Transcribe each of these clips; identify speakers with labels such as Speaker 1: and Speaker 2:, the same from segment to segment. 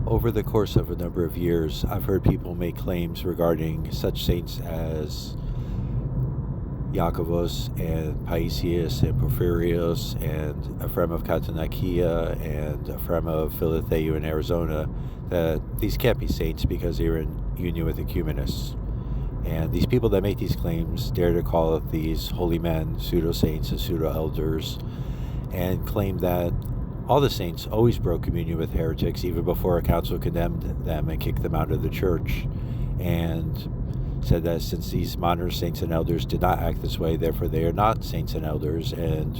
Speaker 1: Over the course of a number of years, I've heard people make claims regarding such saints as Iacovos and Paisius and Porphyrios and Ephraim of Catanakia and Ephraim of Filioque in Arizona, that these can't be saints because they were in union with ecumenists. And these people that make these claims dare to call these holy men pseudo-Saints and pseudo-Elders and claim that all the saints always broke communion with heretics even before a council condemned them and kicked them out of the church, and said that since these modern saints and elders did not act this way, therefore they are not saints and elders. And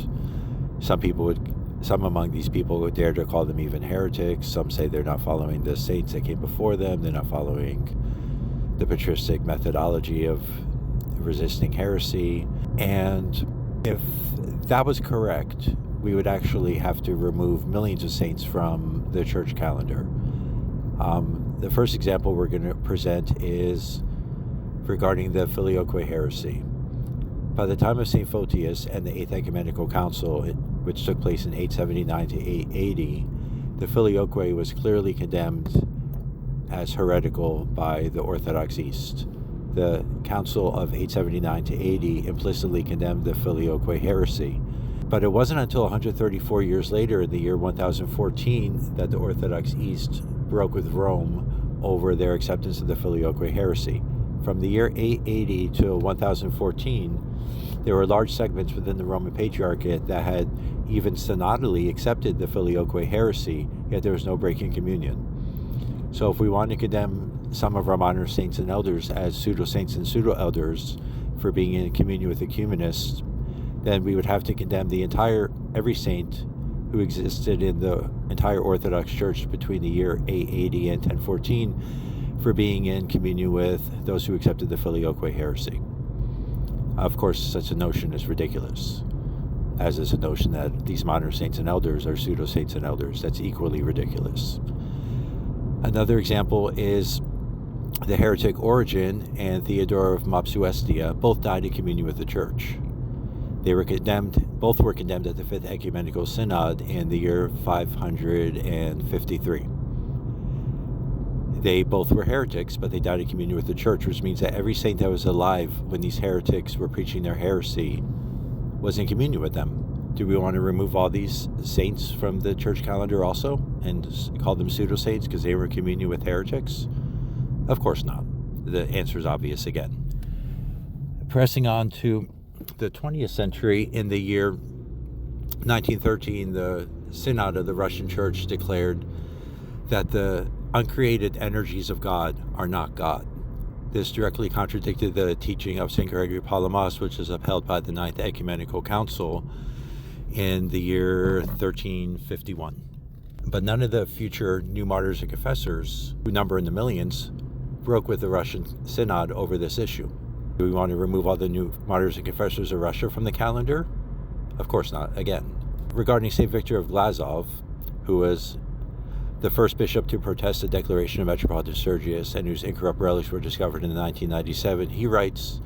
Speaker 1: some among these people would dare to call them even heretics. Some say they're not following the saints that came before them. They're not following the patristic methodology of resisting heresy. And if that was correct, we would actually have to remove millions of saints from the church calendar. The first example we're going to present is regarding the Filioque heresy. By the time of St. Photius and the Eighth Ecumenical Council, which took place in 879 to 880, the Filioque was clearly condemned as heretical by the Orthodox East. The Council of 879 to 80 implicitly condemned the Filioque heresy. But it wasn't until 134 years later, in the year 1014, that the Orthodox East broke with Rome over their acceptance of the Filioque heresy. From the year 880 to 1014, there were large segments within the Roman Patriarchate that had even synodally accepted the Filioque heresy, yet there was no break in communion. So if we want to condemn some of our modern saints and elders as pseudo-saints and pseudo-elders for being in communion with ecumenists, then we would have to condemn every saint who existed in the entire Orthodox Church between the year 880 and 1014 for being in communion with those who accepted the Filioque heresy. Of course, such a notion is ridiculous, as is a notion that these modern saints and elders are pseudo-saints and elders. That's equally ridiculous. Another example is the heretic Origen and Theodore of Mopsuestia. Both died in communion with the Church. Both were condemned at the Fifth Ecumenical Synod in the year 553. They both were heretics, but they died in communion with the Church, which means that every saint that was alive when these heretics were preaching their heresy was in communion with them. Do we want to remove all these saints from the church calendar also and call them pseudo-saints because they were in communion with heretics? Of course not. The answer is obvious again. Pressing on to the 20th century, in the year 1913, the Synod of the Russian Church declared that the uncreated energies of God are not God. This directly contradicted the teaching of St. Gregory Palamas, which is upheld by the Ninth Ecumenical Council in the year 1351. But none of the future new martyrs and confessors, who number in the millions, broke with the Russian Synod over this issue. Do we want to remove all the new martyrs and confessors of Russia from the calendar? Of course not, again. Regarding St. Victor of Glazov, who was the first bishop to protest the declaration of Metropolitan Sergius and whose incorrupt relics were discovered in 1997, he writes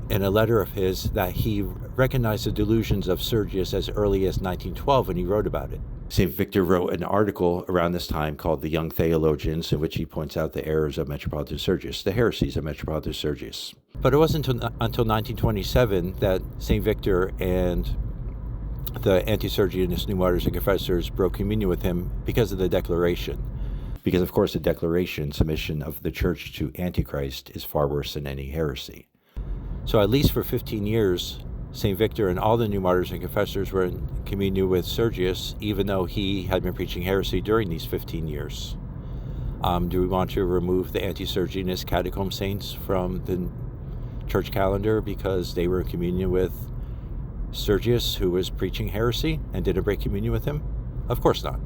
Speaker 1: in a letter of his that he recognized the delusions of Sergius as early as 1912 when he wrote about it. St. Victor wrote an article around this time called The Young Theologians, in which he points out the errors of Metropolitan Sergius, the heresies of Metropolitan Sergius. But it wasn't until 1927 that St. Victor and the anti-Sergianist new martyrs and confessors broke communion with him because of the declaration. Because, of course, the declaration, submission of the church to Antichrist, is far worse than any heresy. So at least for 15 years, St. Victor and all the new martyrs and confessors were in communion with Sergius, even though he had been preaching heresy during these 15 years. Do we want to remove the anti-Sergianist catacomb saints from the church calendar because they were in communion with Sergius, who was preaching heresy and didn't break communion with him? Of course not.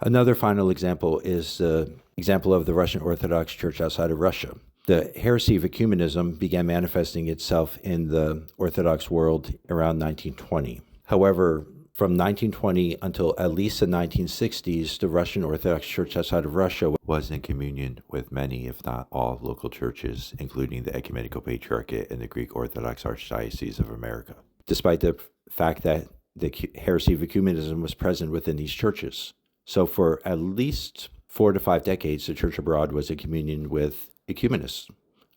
Speaker 1: Another final example is the example of the Russian Orthodox Church outside of Russia. The heresy of ecumenism began manifesting itself in the Orthodox world around 1920. However, from 1920 until at least the 1960s, the Russian Orthodox Church outside of Russia was in communion with many, if not all, local churches, including the Ecumenical Patriarchate and the Greek Orthodox Archdiocese of America, despite the fact that the heresy of ecumenism was present within these churches. So for at least 4 to 5 decades, the church abroad was in communion with ecumenists.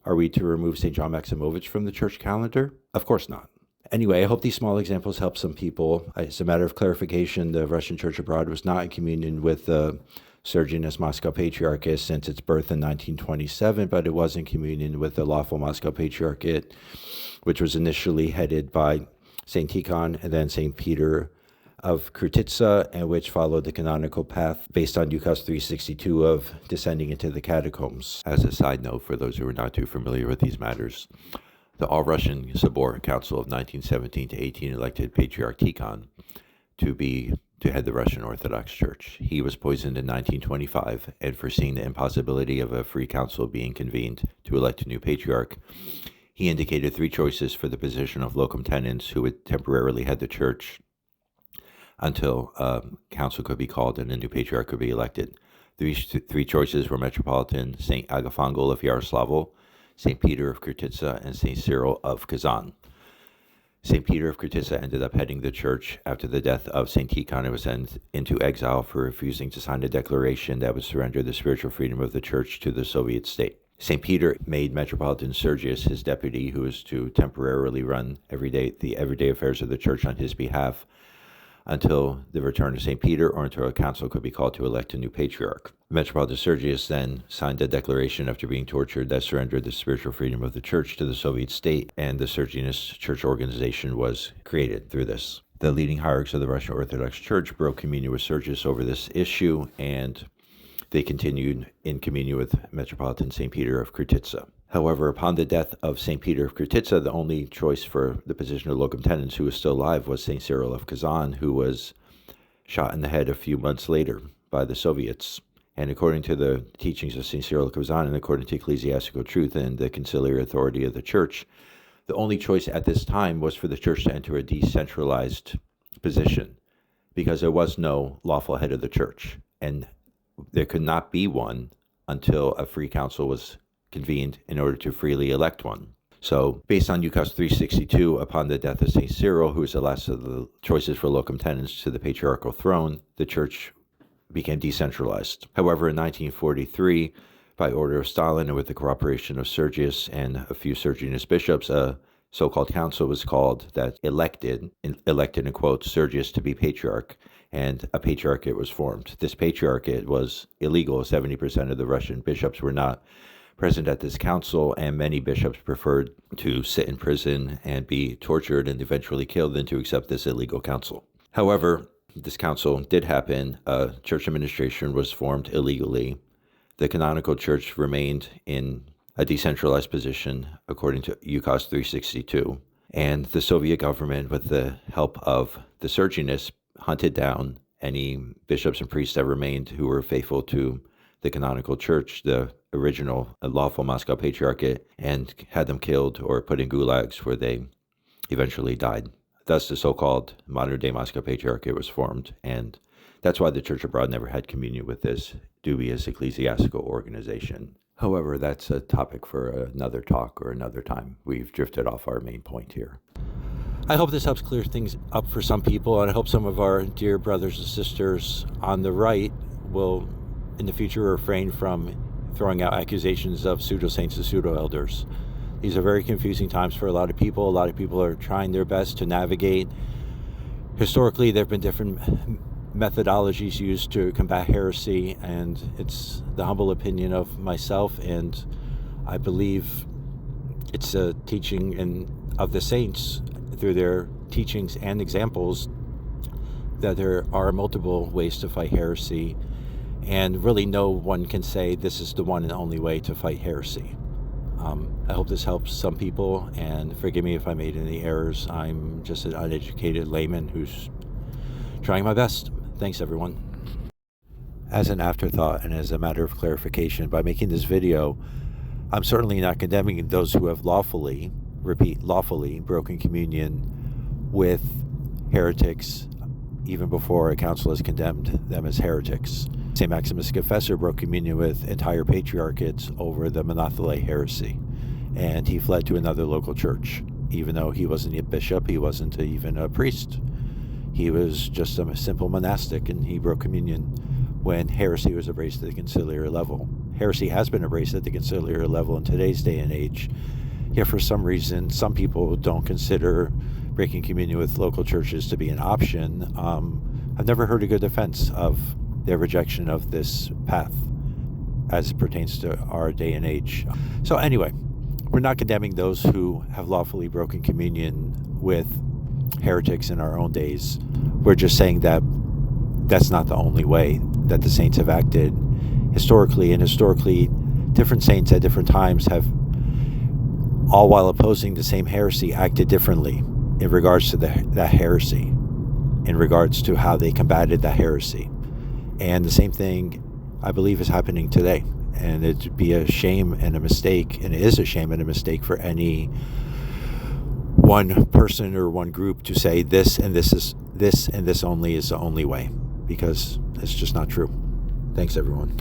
Speaker 1: Are we to remove St. John Maximovich from the church calendar? Of course not. Anyway, I hope these small examples help some people. As a matter of clarification, the Russian church abroad was not in communion with the Surgeness Moscow Patriarchate since its birth in 1927, but it was in communion with the lawful Moscow Patriarchate, which was initially headed by St. Tikhon and then St. Peter of Krutitsa, and which followed the canonical path based on Ukaz 362 of descending into the catacombs. As a side note, for those who are not too familiar with these matters, the All-Russian Sobor Council of 1917 to 18 elected Patriarch Tikhon to head the Russian Orthodox Church. He was poisoned in 1925, and foreseeing the impossibility of a free council being convened to elect a new patriarch, he indicated 3 choices for the position of locum tenens, who would temporarily head the church until a council could be called and a new patriarch could be elected. These 3 choices were Metropolitan St. Agafangel of Yaroslavl, St. Peter of Krutitsa, and St. Cyril of Kazan. St. Peter of Krutitsa ended up heading the church after the death of St. Tikhon and was sent into exile for refusing to sign a declaration that would surrender the spiritual freedom of the church to the Soviet state. St. Peter made Metropolitan Sergius his deputy, who was to temporarily run the everyday affairs of the church on his behalf until the return of St. Peter or until a council could be called to elect a new patriarch. Metropolitan Sergius then signed a declaration after being tortured that surrendered the spiritual freedom of the church to the Soviet state, and the Sergianist church organization was created through this. The leading hierarchs of the Russian Orthodox Church broke communion with Sergius over this issue, and they continued in communion with Metropolitan St. Peter of Krutitsa. However, upon the death of St. Peter of Krutitsa, the only choice for the position of locum tenens who was still alive was St. Cyril of Kazan, who was shot in the head a few months later by the Soviets. And according to the teachings of St. Cyril of Kazan and according to ecclesiastical truth and the conciliary authority of the church, the only choice at this time was for the church to enter a decentralized position, because there was no lawful head of the church, and there could not be one until a free council was convened in order to freely elect one. So, based on Ukaz 362, upon the death of St. Cyril, who was the last of the choices for locum tenens to the patriarchal throne, the church became decentralized. However, in 1943, by order of Stalin and with the cooperation of Sergius and a few Sergianist bishops, a so-called council was called that elected in quotes, Sergius to be patriarch, and a patriarchate was formed. This patriarchate was illegal. 70% of the Russian bishops were not present at this council, and many bishops preferred to sit in prison and be tortured and eventually killed than to accept this illegal council. However, this council did happen. A church administration was formed illegally. The canonical church remained in a decentralized position according to Ukaz 362, and the Soviet government, with the help of the Sergianists, hunted down any bishops and priests that remained who were faithful to the canonical church, the original lawful Moscow Patriarchate, and had them killed or put in gulags where they eventually died. Thus, the so-called modern-day Moscow Patriarchate was formed, and that's why the church abroad never had communion with this dubious ecclesiastical organization. However, that's a topic for another talk or another time. We've drifted off our main point here. I hope this helps clear things up for some people, and I hope some of our dear brothers and sisters on the right will, in the future, refrain from throwing out accusations of pseudo-Saints and pseudo-Elders. These are very confusing times for a lot of people. A lot of people are trying their best to navigate. Historically, there have been different methodologies used to combat heresy, and it's the humble opinion of myself, and I believe it's a teaching of the saints through their teachings and examples that there are multiple ways to fight heresy, and really no one can say this is the one and only way to fight heresy. I hope this helps some people, and forgive me if I made any errors. I'm just an uneducated layman who's trying my best. Thanks, everyone. As an afterthought and as a matter of clarification, by making this video, I'm certainly not condemning those who have lawfully broken communion with heretics even before a council has condemned them as heretics. St. Maximus Confessor broke communion with entire patriarchates over the Monothele heresy, and he fled to another local church. Even though he wasn't a bishop, he wasn't even a priest. He was just a simple monastic, and he broke communion when heresy was embraced at the conciliar level. Heresy has been embraced at the conciliar level in today's day and age, yet for some reason some people don't consider breaking communion with local churches to be an option. I've never heard a good defense of their rejection of this path as it pertains to our day and age. So anyway, we're not condemning those who have lawfully broken communion with heretics in our own days. We're just saying that that's not the only way that the saints have acted historically, and historically different saints at different times have, all while opposing the same heresy, acted differently in regards to that heresy, in regards to how they combated that heresy. And the same thing, I believe, is happening today. And it'd be a shame and a mistake, and it is a shame and a mistake for any one person or one group to say this and this only is the only way, because it's just not true. Thanks, everyone.